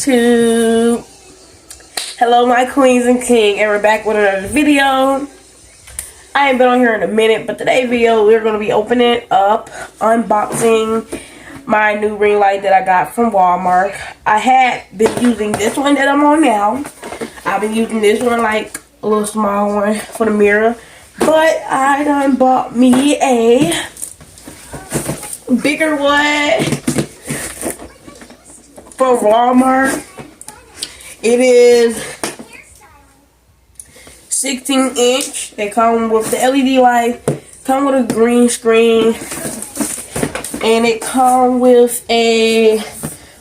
YouTube. Hello my queens and king, and we're back with another video. I ain't been on here in a minute, but today's video we're going to be opening up, unboxing my new ring light that I got from Walmart. I had been using this one that I'm on now. I've been using this one, like a little small one for the mirror, but I done bought me a bigger one from Walmart. It is 16-inch. They come with the LED light, come with a green screen, and it come with a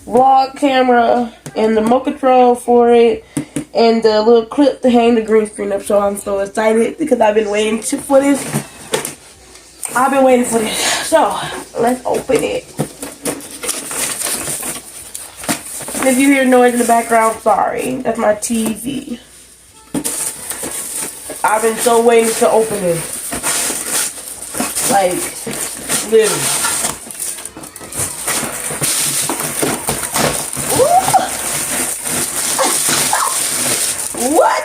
vlog camera and the remote control for it, and the little clip to hang the green screen up. So I'm so excited because I've been waiting for this. So let's open it. If you hear noise in the background, sorry. That's my TV. I've been so waiting to open it. Like, literally. What?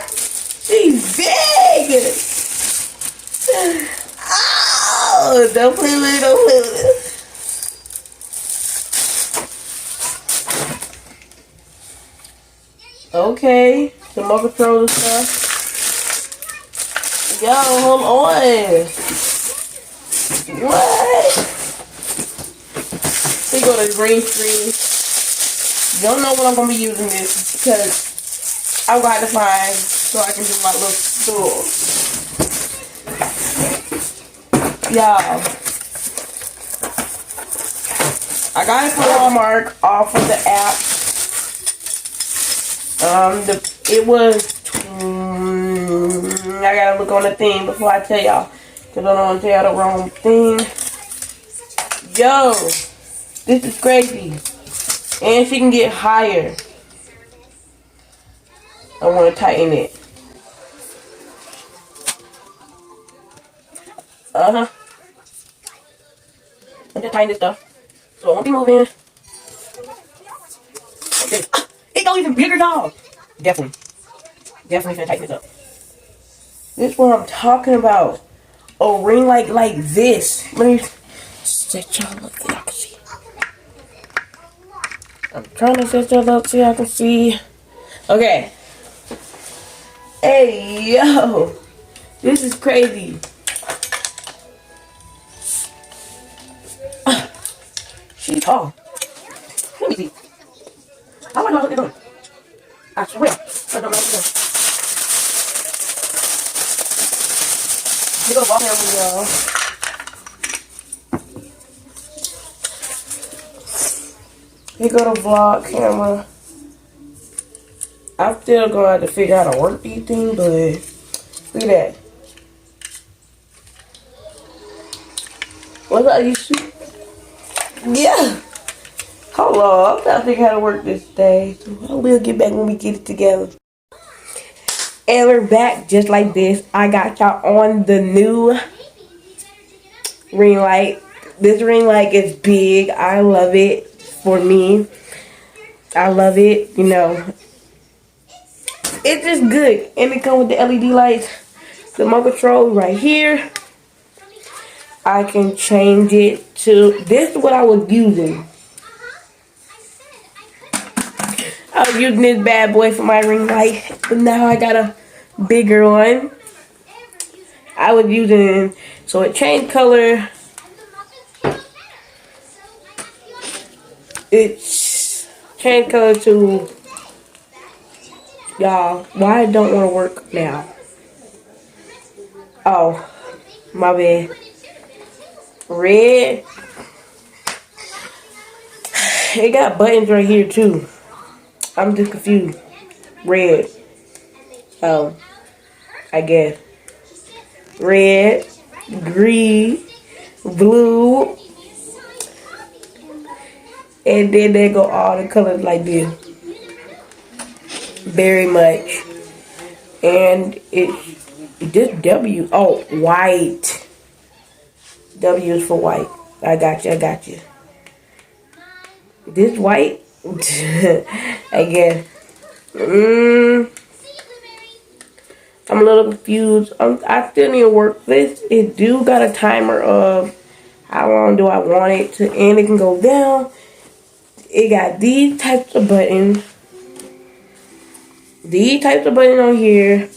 She's big! Oh, don't play with it, don't play with it. Okay, the remote control and stuff. Yo, hold on. What? Here go the green screen. Don't know what I'm gonna be using this because I'm going to find so I can do my little tool. Y'all, I got it from Walmart off of the app. It was, I gotta look on the thing before I tell y'all, because I don't want to tell y'all the wrong thing. Yo, this is crazy. And she can get higher. I want to tighten it. I'm just tighten this stuff, so I won't be moving. Okay. It goes even bigger, dog. Definitely gonna tighten this up. This is what I'm talking about. A ring light like this. Let me set y'all up so y'all can see. I'm trying to set y'all up so y'all can see. Okay. Hey, yo. This is crazy. She's tall. Let me see. I don't know what they're doing. I swear. I don't know what they're doing. You go walk here with y'all. Here go the vlog camera. I'm still going to have to figure out how to work these things, but look at that. What's up, you see? Yeah. Hold on, I'm trying to figure out how to work this thing. So I will get back when we get it together. And we're back just like this. I got y'all on the new ring light. This ring light is big. I love it. For me, I love it. You know, it's just good. And it comes with the LED lights. The remote control right here. I can change it to, this is what I was using. I was using this bad boy for my ring light, but now I got a bigger one. I was using, so it changed color. It's changed color to, y'all, why it don't want to work now? Oh, my bad. Red. It got buttons right here too. I'm just confused. Red. Oh, I guess. Red, green, blue, and then they go all the colors like this. Very much. And it's this W. Oh, white. W is for white. I got you. This white I guess. I'm a little confused. I still need to work this. It do got a timer of how long do I want it to end. It can go down. It got these types of buttons. These types of buttons on here.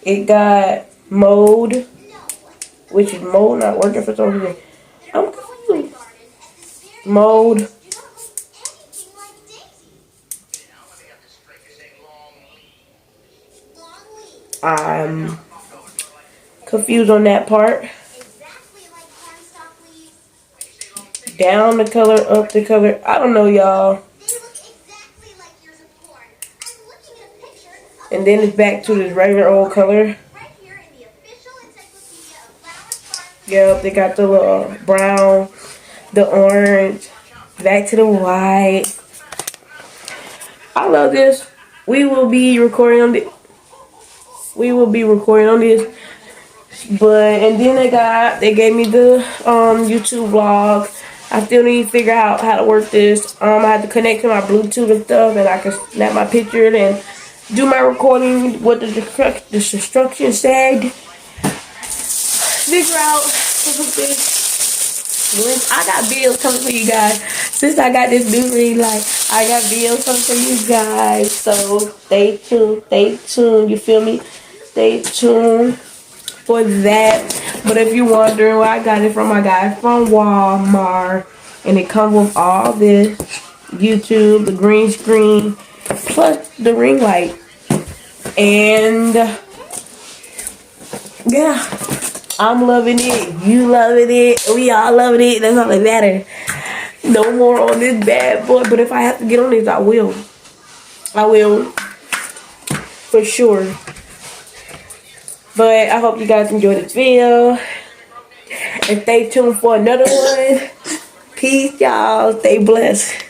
It got mode, which is mode not working for some reason. I'm confused. Mode. I'm confused on that part. Down the color, up the color. I don't know, y'all. And then it's back to this regular old color. Yep, they got the little brown, the orange, back to the white. I love this. We will be recording on this. But and then they gave me the YouTube vlog. I still need to figure out how to work this. I have to connect to my Bluetooth and stuff, and I can snap my picture and do my recording. What the instructions said. Figure out this. I got bills coming for you guys. Since I got this new ring light, I got bills coming for you guys. So stay tuned. Stay tuned. You feel me? Stay tuned for that. But if you're wondering where I got it from, I got it from Walmart. And it comes with all this YouTube, the green screen, plus the ring light. And yeah, I'm loving it. You loving it. We all loving it. That's all that matters. No more on this bad boy. But if I have to get on this, I will. I will. For sure. But I hope you guys enjoyed this video. And stay tuned for another one. Peace, y'all. Stay blessed.